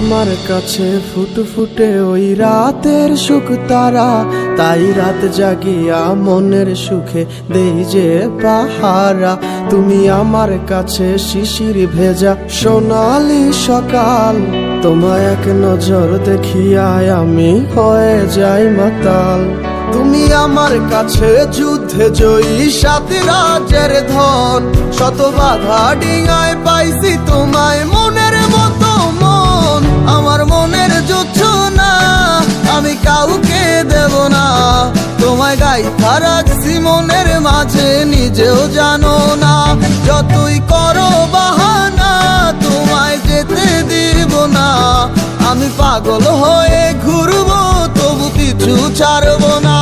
আমার কাছে ফুটফুটে ওই রাতের সুখ তারা, তাই রাত জাগিয়া মনের সুখে দেই যে পাহারা। তুমি আমার কাছে শিশির ভেজা সোনালি সকাল, তোমায় এক নজর দেখিয়ায় আমি হয়ে যাই মাতাল। তুমি আমার কাছে যুদ্ধে জয়ী সাত রাজের ধন, শত বাধা ডিঙায় পাইছি তোমায় মনের মতো মন। আমার মনের জোছনা আমি কাউকে দেব না, তোমায় গাইথা রাখছি মনের মাঝে নিজেও জানো না। যতই করো বাহানা তোমায় যেতে দিব না, আমি পাগল হয়ে ঘুরবো তবু পিছু ছাড়বো না।